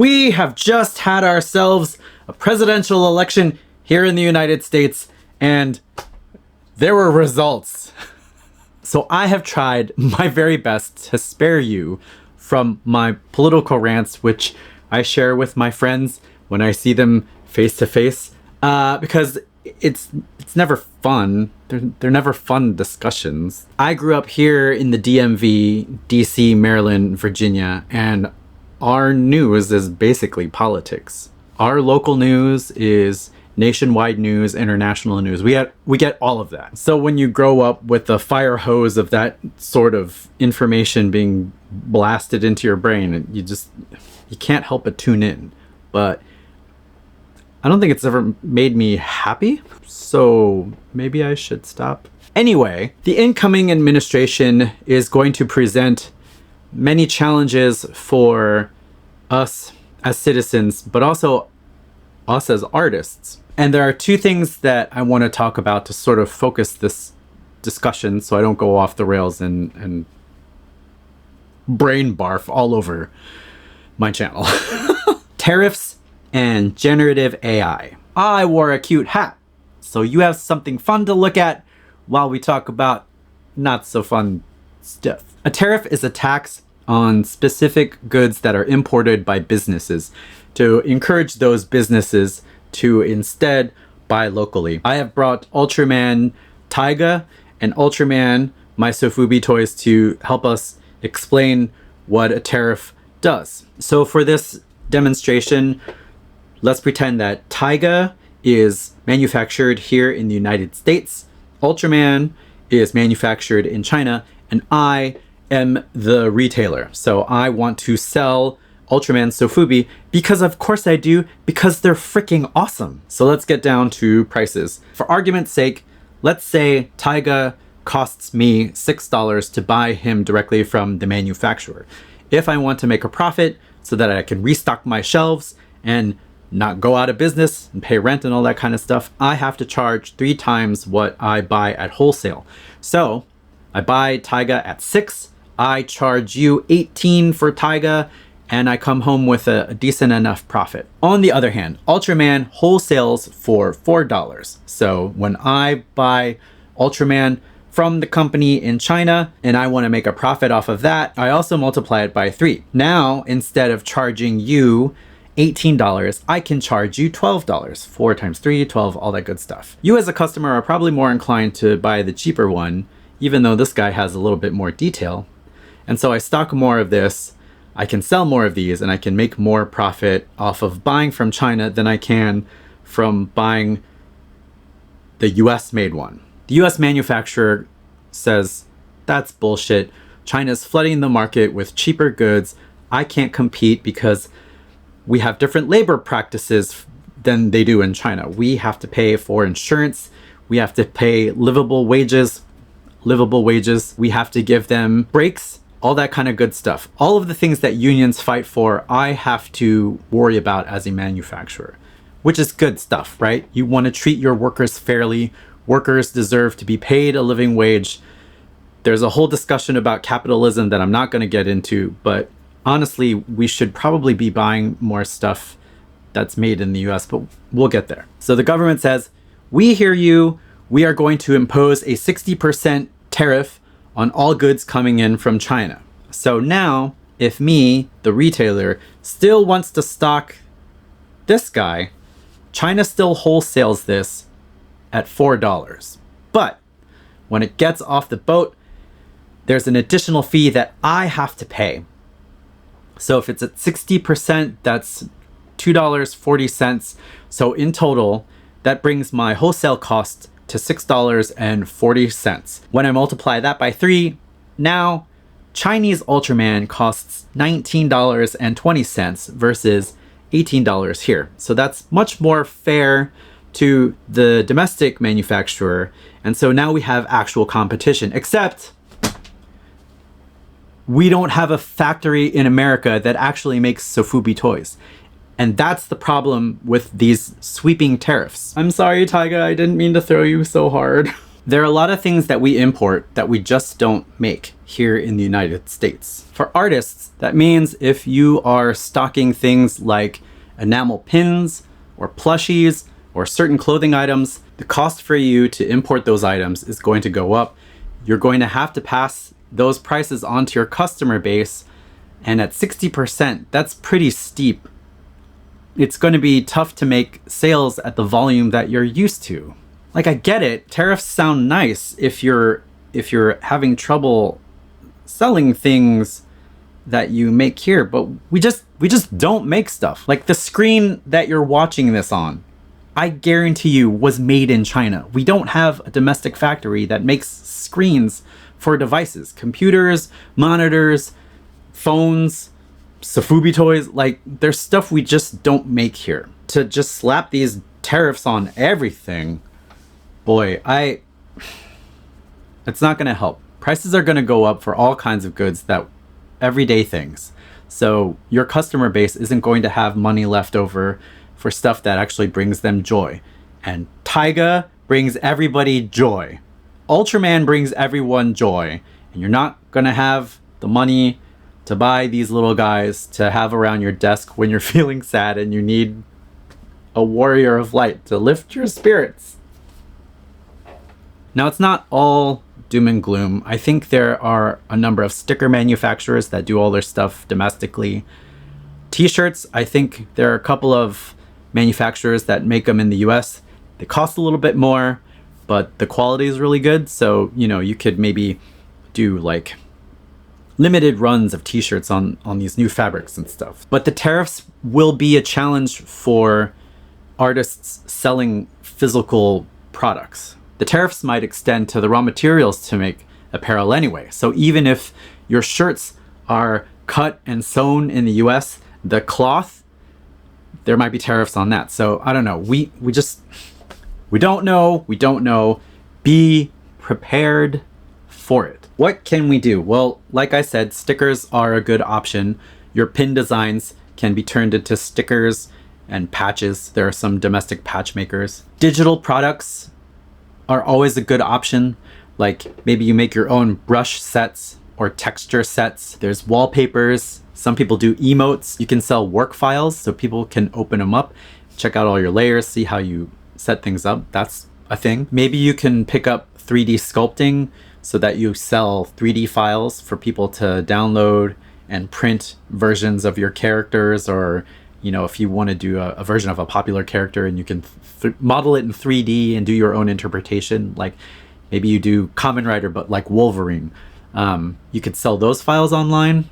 We have just had ourselves a presidential election here in the United States, and there were results. So I have tried my very best to spare you from my political rants, which I share with my friends when I see them face to face, because it's never fun. They're never fun discussions. I grew up here in the DMV, DC, Maryland, Virginia, and our news is basically politics. Our local news is nationwide news, international news. We get all of that. So when you grow up with the fire hose of that sort of information being blasted into your brain, you can't help but tune in. But I don't think it's ever made me happy, so maybe I should stop. Anyway, the incoming administration is going to present many challenges for us as citizens, but also us as artists. And there are two things that I want to talk about to sort of focus this discussion so I don't go off the rails and brain barf all over my channel. Tariffs and generative AI. I wore a cute hat, so you have something fun to look at while we talk about not so fun stuff. A tariff is a tax on specific goods that are imported by businesses to encourage those businesses to instead buy locally. I have brought Ultraman Taiga and Ultraman my Sofubi toys to help us explain what a tariff does. So for this demonstration, let's pretend that Taiga is manufactured here in the United States, Ultraman is manufactured in China, and I am the retailer. So I want to sell Ultraman Sofubi because of course I do, because they're freaking awesome. So let's get down to prices. For argument's sake, let's say Taiga costs me $6 to buy him directly from the manufacturer. If I want to make a profit so that I can restock my shelves and not go out of business and pay rent and all that kind of stuff, I have to charge 3 times what I buy at wholesale. So I buy Taiga at $6, I charge you $18 for Taiga, and I come home with a decent enough profit. On the other hand, Ultraman wholesales for $4. So when I buy Ultraman from the company in China and I want to make a profit off of that, I also multiply it by 3. Now, instead of charging you $18, I can charge you $12. 4 times 3, 12, all that good stuff. You as a customer are probably more inclined to buy the cheaper one, even though this guy has a little bit more detail. And so I stock more of this, I can sell more of these, and I can make more profit off of buying from China than I can from buying the US made one. The US manufacturer says, that's bullshit. China's flooding the market with cheaper goods. I can't compete because we have different labor practices than they do in China. We have to pay for insurance. We have to pay livable wages. We have to give them breaks, all that kind of good stuff. All of the things that unions fight for, I have to worry about as a manufacturer, which is good stuff, right? You want to treat your workers fairly. Workers deserve to be paid a living wage. There's a whole discussion about capitalism that I'm not going to get into, but honestly, we should probably be buying more stuff that's made in the US, but we'll get there. So the government says, we hear you. We are going to impose a 60% tariff on all goods coming in from China. So now, if me, the retailer, still wants to stock this guy, China still wholesales this at $4. But when it gets off the boat, there's an additional fee that I have to pay. So if it's at 60%, that's $2.40. So in total, that brings my wholesale cost to $6.40. When I multiply that by 3, now Chinese Ultraman costs $19.20 versus $18 here. So that's much more fair to the domestic manufacturer. And so now we have actual competition, except we don't have a factory in America that actually makes Sofubi toys. And that's the problem with these sweeping tariffs. I'm sorry, Taiga, I didn't mean to throw you so hard. There are a lot of things that we import that we just don't make here in the United States. For artists, that means if you are stocking things like enamel pins or plushies or certain clothing items, the cost for you to import those items is going to go up. You're going to have to pass those prices on to your customer base, and at 60%, that's pretty steep. It's going to be tough to make sales at the volume that you're used to. Like, I get it, tariffs sound nice if you're having trouble selling things that you make here, but we just don't make stuff. Like the screen that you're watching this on, I guarantee you was made in China. We don't have a domestic factory that makes screens for devices, computers, monitors, phones, Safubi toys. Like, there's stuff we just don't make here. To just slap these tariffs on everything, boy, it's not gonna help. Prices are gonna go up for all kinds of goods, that everyday things. So your customer base isn't going to have money left over for stuff that actually brings them joy. And Taiga brings everybody joy. Ultraman brings everyone joy. And you're not gonna have the money to buy these little guys to have around your desk when you're feeling sad and you need a warrior of light to lift your spirits. Now, it's not all doom and gloom. I think there are a number of sticker manufacturers that do all their stuff domestically. T-shirts, I think there are a couple of manufacturers that make them in the US. They cost a little bit more, but the quality is really good. So, you could maybe do like limited runs of t-shirts on these new fabrics and stuff. But the tariffs will be a challenge for artists selling physical products. The tariffs might extend to the raw materials to make apparel anyway. So even if your shirts are cut and sewn in the US, the cloth, there might be tariffs on that. So I don't know. We don't know. We don't know. Be prepared for it. What can we do? Well, like I said, stickers are a good option. Your pin designs can be turned into stickers and patches. There are some domestic patch makers. Digital products are always a good option. Like maybe you make your own brush sets or texture sets. There's wallpapers. Some people do emotes. You can sell work files so people can open them up, check out all your layers, see how you set things up. That's a thing. Maybe you can pick up 3D sculpting so that you sell 3D files for people to download and print versions of your characters, or if you want to do a version of a popular character and you can model it in 3D and do your own interpretation. Like maybe you do Kamen Rider, but like Wolverine. You could sell those files online.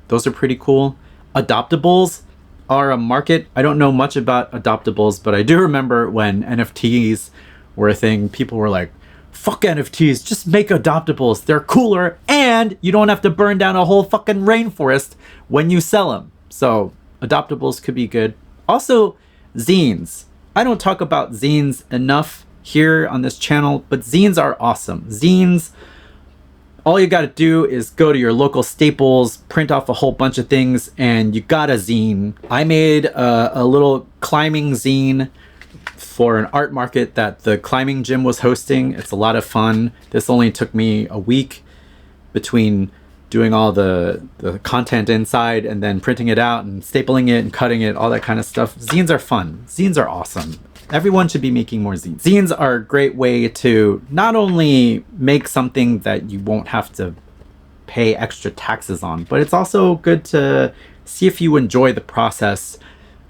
Those are pretty cool. Adoptables are a market. I don't know much about adoptables, but I do remember when NFTs were a thing, people were like, fuck NFTs, just make adoptables. They're cooler and you don't have to burn down a whole fucking rainforest when you sell them. So adoptables could be good. Also, zines. I don't talk about zines enough here on this channel, but zines are awesome. Zines, all you got to do is go to your local Staples, print off a whole bunch of things, and you got a zine. I made a little climbing zine for an art market that the climbing gym was hosting. It's a lot of fun. This only took me a week between doing all the content inside and then printing it out and stapling it and cutting it, all that kind of stuff. Zines are fun. Zines are awesome. Everyone should be making more zines. Zines are a great way to not only make something that you won't have to pay extra taxes on, but it's also good to see if you enjoy the process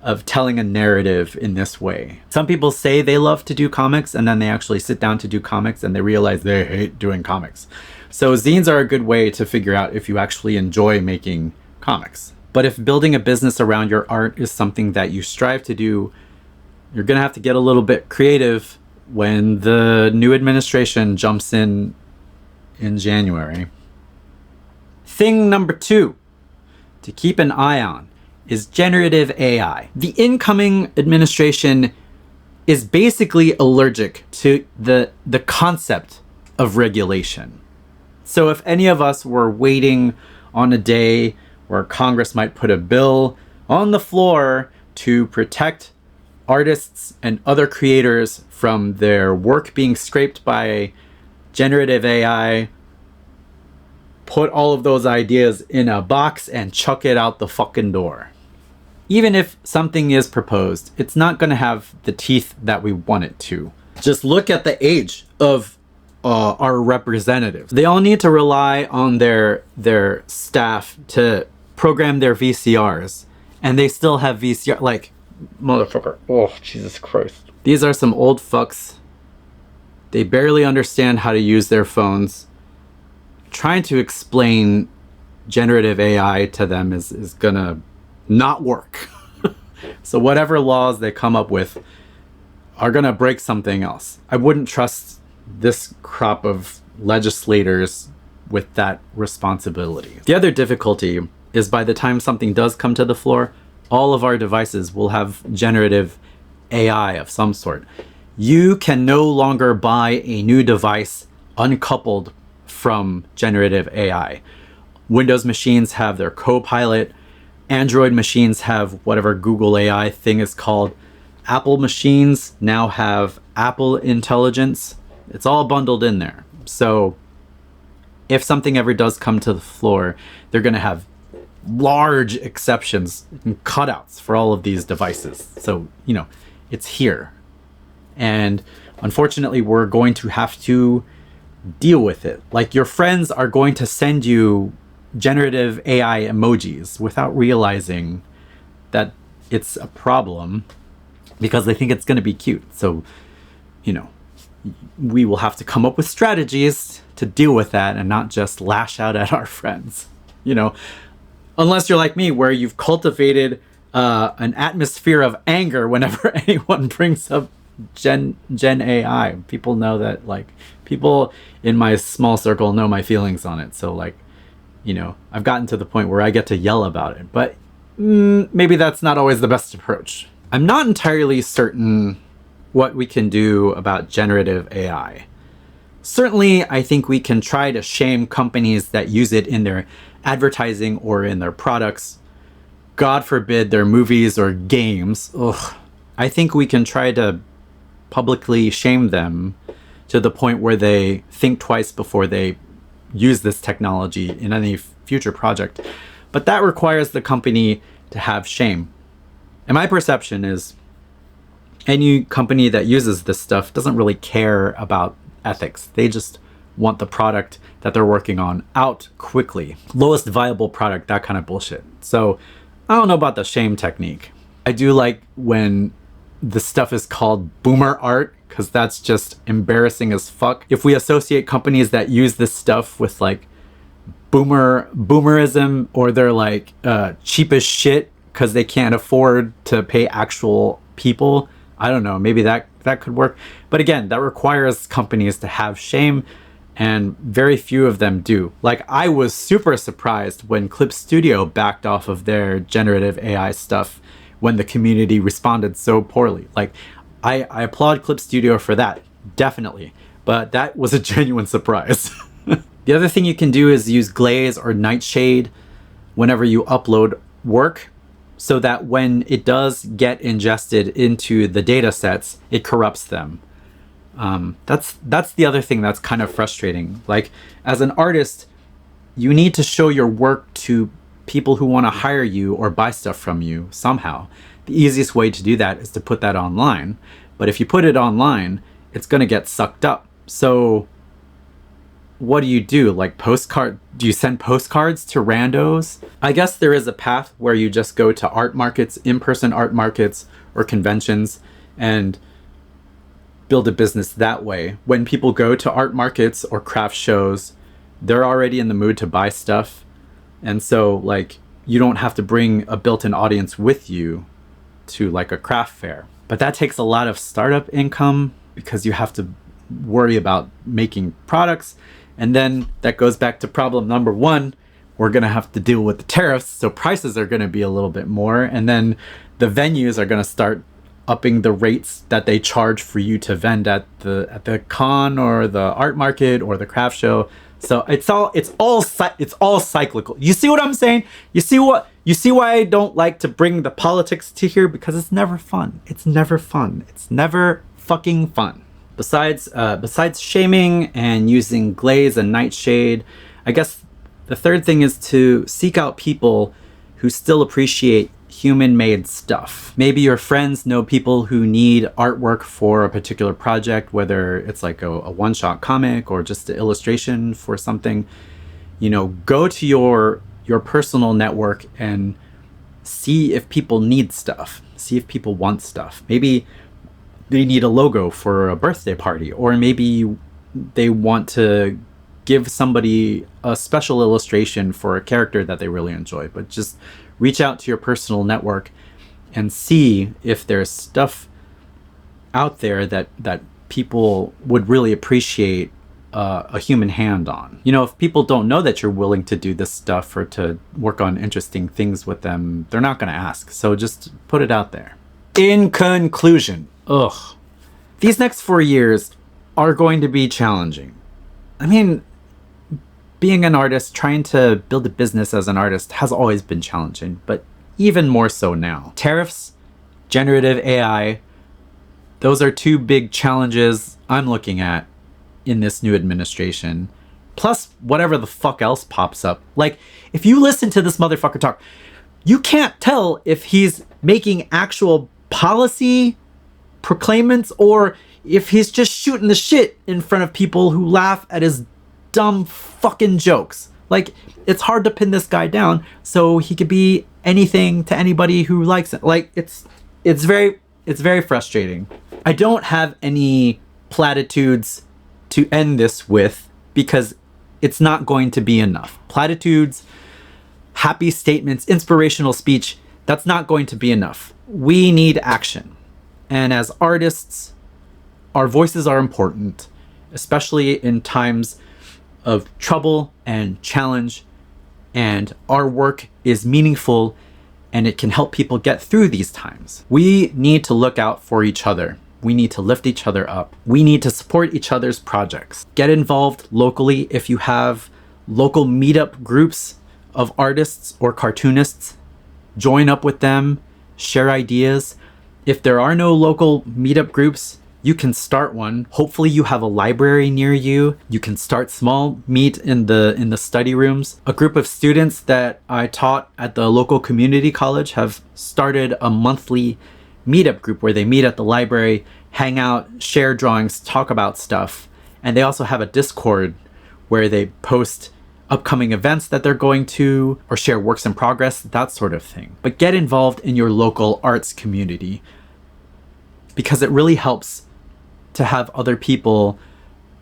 of telling a narrative in this way. Some people say they love to do comics and then they actually sit down to do comics and they realize they hate doing comics. So zines are a good way to figure out if you actually enjoy making comics. But if building a business around your art is something that you strive to do, you're gonna have to get a little bit creative when the new administration jumps in January. Thing number 2 to keep an eye on is generative AI. The incoming administration is basically allergic to the concept of regulation. So if any of us were waiting on a day where Congress might put a bill on the floor to protect artists and other creators from their work being scraped by generative AI, put all of those ideas in a box and chuck it out the fucking door. Even if something is proposed, it's not going to have the teeth that we want it to. Just look at the age of our representatives. They all need to rely on their staff to program their VCRs, and they still have VCR. Like, motherfucker. Oh, Jesus Christ. These are some old fucks. They barely understand how to use their phones. Trying to explain generative AI to them is gonna not work. So whatever laws they come up with are gonna break something else. I wouldn't trust this crop of legislators with that responsibility. The other difficulty is by the time something does come to the floor, all of our devices will have generative AI of some sort. You can no longer buy a new device uncoupled from generative AI. Windows machines have their Copilot. Android machines have whatever Google AI thing is called. Apple machines now have Apple Intelligence. It's all bundled in there. So if something ever does come to the floor, they're going to have large exceptions and cutouts for all of these devices. So, you know, it's here. And unfortunately, we're going to have to deal with it. Like, your friends are going to send you generative AI emojis without realizing that it's a problem because they think it's going to be cute. So, you know, we will have to come up with strategies to deal with that and not just lash out at our friends. You know, unless you're like me, where you've cultivated an atmosphere of anger whenever anyone brings up Gen AI. People know that, like, people in my small circle know my feelings on it. So, like, you know, I've gotten to the point where I get to yell about it. But maybe that's not always the best approach. I'm not entirely certain what we can do about generative AI. Certainly, I think we can try to shame companies that use it in their advertising or in their products. God forbid their movies or games. Ugh. I think we can try to publicly shame them to the point where they think twice before they use this technology in any future project. But that requires the company to have shame. And my perception is any company that uses this stuff doesn't really care about ethics. They just want the product that they're working on out quickly. Lowest viable product, that kind of bullshit. So I don't know about the shame technique. I do like when the stuff is called boomer art, because that's just embarrassing as fuck. If we associate companies that use this stuff with like boomerism, or they're like cheap as shit because they can't afford to pay actual people, I don't know, maybe that could work. But again, that requires companies to have shame, and very few of them do. Like, I was super surprised when Clip Studio backed off of their generative AI stuff when the community responded so poorly. Like, I applaud Clip Studio for that, definitely. But that was a genuine surprise. The other thing you can do is use glaze or nightshade whenever you upload work, so that when it does get ingested into the data sets, it corrupts them. That's the other thing that's kind of frustrating. Like, as an artist, you need to show your work to people who want to hire you or buy stuff from you somehow. The easiest way to do that is to put that online. But if you put it online, it's going to get sucked up. So what do? Like, do you send postcards to randos? I guess there is a path where you just go to art markets, in-person art markets or conventions, and build a business that way. When people go to art markets or craft shows, they're already in the mood to buy stuff. And so, like, you don't have to bring a built-in audience with you to, like, a craft fair. But that takes a lot of startup income because you have to worry about making products. And then that goes back to problem number one. We're going to have to deal with the tariffs. So prices are going to be a little bit more. And then the venues are going to start upping the rates that they charge for you to vend at the con or the art market or the craft show. So it's all cyclical. You see what I'm saying? You see why I don't like to bring the politics to here? Because it's never fun. It's never fun. It's never fucking fun. Besides shaming and using glaze and nightshade, I guess the third thing is to seek out people who still appreciate human-made stuff. Maybe your friends know people who need artwork for a particular project, whether it's like a one-shot comic or just an illustration for something. You know, go to your personal network and see if people need stuff. See if people want stuff. Maybe they need a logo for a birthday party, or maybe they want to give somebody a special illustration for a character that they really enjoy. But just reach out to your personal network and see if there's stuff out there that people would really appreciate a human hand on. You know, if people don't know that you're willing to do this stuff or to work on interesting things with them, they're not going to ask. So just put it out there. In conclusion, these next 4 years are going to be challenging. I mean, being an artist, trying to build a business as an artist has always been challenging, but even more so now. Tariffs, generative AI, those are two big challenges I'm looking at in this new administration. Plus, whatever the fuck else pops up. Like, if you listen to this motherfucker talk, you can't tell if he's making actual policy proclaimants or if he's just shooting the shit in front of people who laugh at his dumb fucking jokes. Like, it's hard to pin this guy down, so he could be anything to anybody who likes it. Like, it's very frustrating. I don't have any platitudes to end this with because it's not going to be enough. Platitudes, happy statements, inspirational speech, that's not going to be enough. We need action. And as artists, our voices are important, especially in times of trouble and challenge, and our work is meaningful and it can help people get through these times. We need to look out for each other. We need to lift each other up. We need to support each other's projects. Get involved locally if you have local meetup groups of artists or cartoonists. Join up with them, share ideas. If there are no local meetup groups, you can start one. Hopefully you have a library near you. You can start small, meet in the study rooms. A group of students that I taught at the local community college have started a monthly meetup group where they meet at the library, hang out, share drawings, talk about stuff. And they also have a Discord where they post upcoming events that they're going to or share works in progress, that sort of thing. But get involved in your local arts community because it really helps to have other people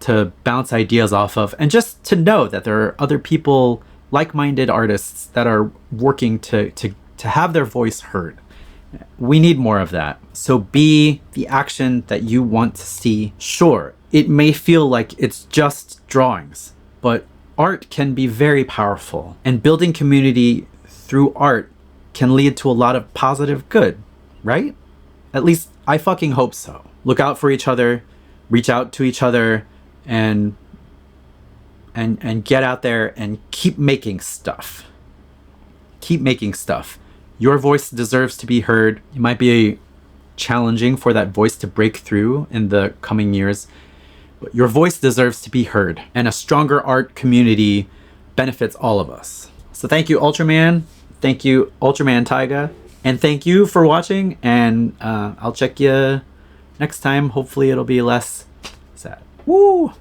to bounce ideas off of, and just to know that there are other people, like-minded artists that are working to have their voice heard. We need more of that. So be the action that you want to see. Sure, it may feel like it's just drawings, but art can be very powerful, and building community through art can lead to a lot of positive good, right? At least I fucking hope so. Look out for each other, reach out to each other, and get out there and keep making stuff. Keep making stuff. Your voice deserves to be heard. It might be challenging for that voice to break through in the coming years, but your voice deserves to be heard, and a stronger art community benefits all of us. So thank you, Ultraman. Thank you, Ultraman Taiga. And thank you for watching, and I'll check you next time. Hopefully it'll be less sad. Woo!